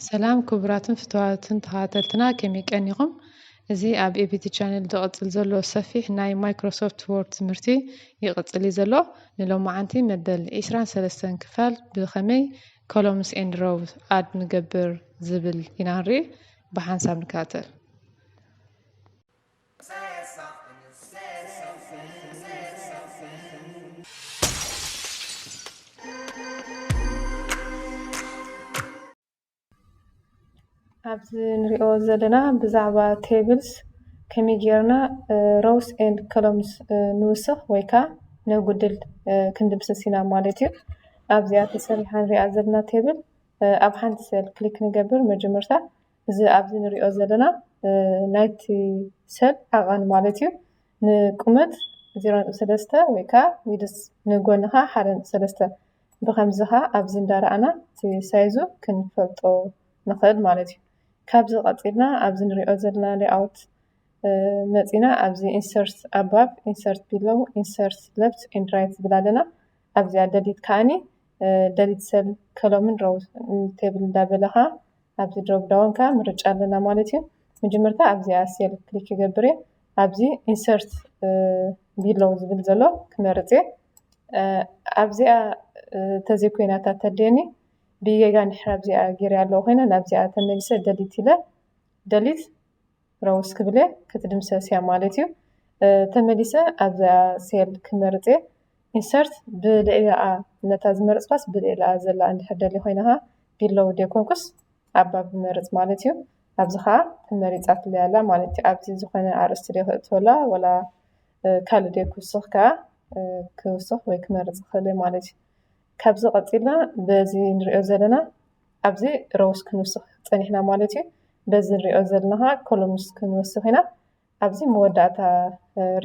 ሰላም ክቡራትን ፍትዋትን ተኸታተልትና ከመይ ቀኒኹም? እዚ ኣብ ኤቢቲ ቻነል ዝቕፅል ዘሎ ሰፊሕ ናይ ማይክሮሶፍት ወርድ ትምህርቲ ይቕፅል እዩ ዘሎ። ንሎማዓንቲ መበል 23 ክፋል ብኸመይ ኮሎምንስ ኤንድ ሮውስ ኣድ ንገብር ዝብል ኢና ንርኢ። ብሓንሳብ ንከታተል። ኣብዚ ንሪኦ ዘለና ብዛዕባ ቴብልስ ከመይ ጌርና ሮውስ ኤንድ ኮሎምንስ ንውስኽ ወይ ከዓ ነጉድል ክንድምስስ ኢና ማለት እዩ። ኣብዚኣ ተሰሪሓ ንሪኣ ዘለና ቴብል ኣብ ሓንቲ ሴል ክሊክ ንገብር መጀመርታ እዚ ኣብዚ ንሪኦ ዘለና ናይቲ ሰብ ዓቐን ማለት እዩ። ንቁመት 0.3 ወይ ከዓ ዊድስ ንጎኒ ከዓ 1.3 ብከምዚ ከዓ ኣብዚ እንዳረኣና እቲ ሳይዙ ክንፈልጦ ንኽእል ማለት እዩ። ካብዚ ቀፂልና ኣብዚ ንሪኦ ዘለና ሌኣውት መፂና ኣብዚ ኢንሰርት ኣባብ ኢንሰርት ቢሎው ኢንሰርት ሌፍት ኤንድ ራይት ዝብል ኣለና። ኣብዚኣ ደሊት ከዓኒ ደሊት ሴል ኮሎምን ሮውስ ቴብል እንዳበለ ከዓ ኣብዚ ድሮፕ ዳውን ከዓ ምርጫ ኣለና ማለት እዩ። መጀመርታ ኣብዚኣ ሴል ክሊክ ይገብር እየ። ኣብዚ ኢንሰርት ቢሎው ዝብል ዘሎ ክመርፅ እየ። ኣብዚኣ ተዘይኮይናታ ተድልየኒ ብጌጋ ንድሕር ኣብዚኣ ገይረ ኣለዎ ኮይነ ናብዚኣ ተመሊሰ ደሊት ኢለ ደሊት ሮውስ ክብል እየ ክትድምሰስ እያ ማለት እዩ። ተመሊሰ ኣብዚኣ ሴል ክመርፅ እየ። ኢንሰርት ብልዕሊኣ ነታ ዝመረፅኳስ ብልዕሊኣ ዘላ እንድሕር ደልየ ኮይነ ከዓ ቢሎው ደይኮንኩስ ኣባብ ዝመርፅ ማለት እዩ። ኣብዚ ከዓ ተመሪፃትለይ ኣላ ማለት እዩ። ኣብዚ ዝኾነ ኣርእስቲ ደይከእትወላ ወላ ካልእ ደይክውስኽ ከዓ ክውስኽ ወይ ክመርፅ ይኽእል እየ ማለት እዩ። ካብዚ ቀፂልና በዚ ንሪኦ ዘለና ኣብዚ ሮውስ ክንውስኽ ፀኒሕና ማለት እዩ። በዚ ንሪኦ ዘለና ከዓ ኮሎምንስ ክንወስኽ ኢና። ኣብዚ መወዳእታ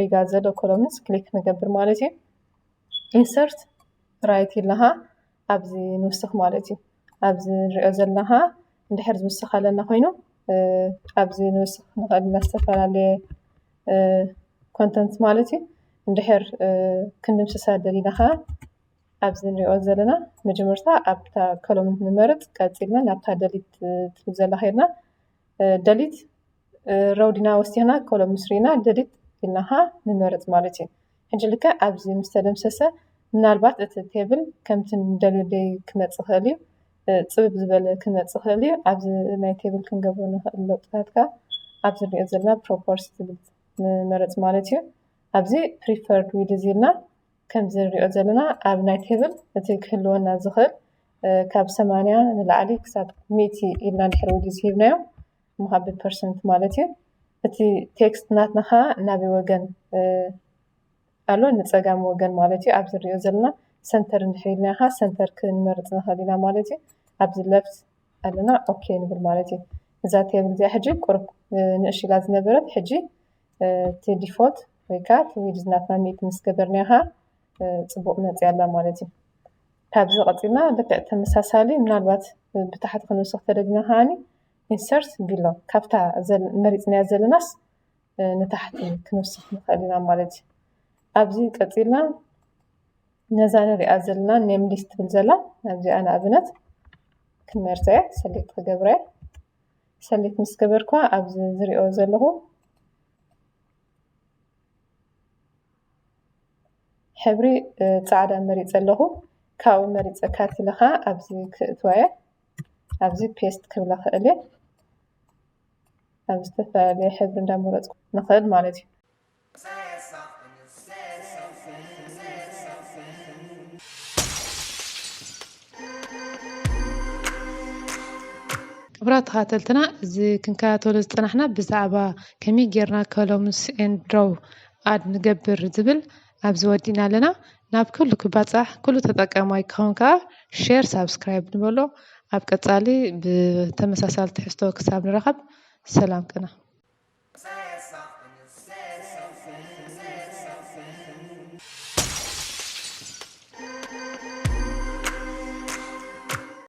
ሪጋ ዘሎ ኮሎምንስ ክሊክ ንገብር ማለት እዩ። ኢንሰርት ራይት ኢልና ከዓ ኣብዚ ንውስኽ ማለት እዩ። ኣብዚ ንሪኦ ዘለና ከዓ እንድሕር ዝውስኽ ኣለና ኮይኑ ኣብዚ ንውስኽ ንኽእል ኢና ዝተፈላለየ ኮንተንት ማለት እዩ። እንድሕር ክንድምስሳ ደሊና ከዓ ኣብዚ ንሪኦ ዘለና መጀመርታ ኣብታ ኮሎምን ንመርፅ ቀፂልና ናብታ ደሊት ትብል ዘላ ከይድና ደሊት ሮው ዲና ወሲኽና ኮሎምንስ ሪኢና ደሊት ኢልና ከዓ ንመርፅ ማለት እዩ። ሕጂ ልክዕ ኣብዚ ምስ ተደምሰሰ ምናልባት እቲ ቴብል ከምቲ ንደልዮ ደይ ክመፅእ ይኽእል እዩ። ፅብብ ዝበለ ክመፅእ ይኽእል እዩ። ኣብዚ ናይ ቴብል ክንገብሮ ንኽእል ለውጥታት ከዓ ኣብዚ ንሪኦ ዘለና ፕሮፐርስ ዝብል ንመርፅ ማለት እዩ። ኣብዚ ፕሪፈርድ ዊድዝ ኢልና ከምዚ ንሪኦ ዘለና ኣብ ናይ ቴብል እቲ ክህልወና ዝኽእል ካብ 80 ንላዕሊ ክሳብ 100 ኢልና እንድሕር ዊድዝ ሂብናዮ ምኻብ ብፐርሰንት ማለት እዩ። እቲ ቴክስት ናትና ከዓ ናበይ ወገን ኣሎ ንፀጋም ወገን ማለት እዩ። ኣብዚ ንሪኦ ዘለና ሰንተር እንድሕር ኢልና ከዓ ሰንተር ክንመርፅ ንኽእል ኢና ማለት እዩ። ኣብዚ ለፍት ኣለና ኦኬ ንብል ማለት እዩ። እዛ ቴብል እዚኣ ሕጂ ቁርብ ንእሽ ኢላ ዝነበረት ሕጂ እቲ ዲፎልት ወይ ከዓ እቲ ዊድዝ ናትና 100 ምስ ገበርናዮ ከዓ ፅቡቅ መፅያ ኣላ ማለት እዩ። ካብዚ ቀፂልና ልክዕ ተመሳሳሊ ምናልባት ብታሕቲ ክንውስኽ ተደሊና ከዓኒ ኢንሰርት ቢሎው ካብታ መሪፅናያ ዘለናስ ንታሕቲ ክንውስኽ ንኽእል ኢና ማለት እዩ። ኣብዚ ቀፂልና ነዛ ንሪኣ ዘለና ኔም ሊስት ትብል ዘላ ኣብዚኣ ንኣብነት ክመርፀ እየ ሰሌክት ክገብረ እየ። ሰሌክት ምስ ገበርኳ ኣብዚ ዝሪኦ ዘለኹ ሕብሪ ፃዕዳ መሪፅ ኣለኹ። ካብኡ መሪፀ ካቲለ ከዓ ኣብዚ ክእትዋ እየ። ኣብዚ ፔስት ክብላ ክእል እየ። ኣብ ዝተፈላለየ ሕብሪ እንዳመረፅኩ ንኽእል ማለት እዩ። ክቡራት ተኸታተልትና እዚ ክንከታተሎ ዝፀናሕና ብዛዕባ ከመይ ጌርና ኮሎምንስ ኤንድ ሮው ኣድ ንገብር ዝብል ኣብዚ ወዲና ኣለና። ናብ ኩሉ ክባፃሕ ኩሉ ተጠቃማይ ክኸውን ከዓ ሼር ሳብስክራይብ ንበሎ። ኣብ ቀፃሊ ብተመሳሳሊ ትሕዝቶ ክሳብ ንረኸብ ሰላም ቅና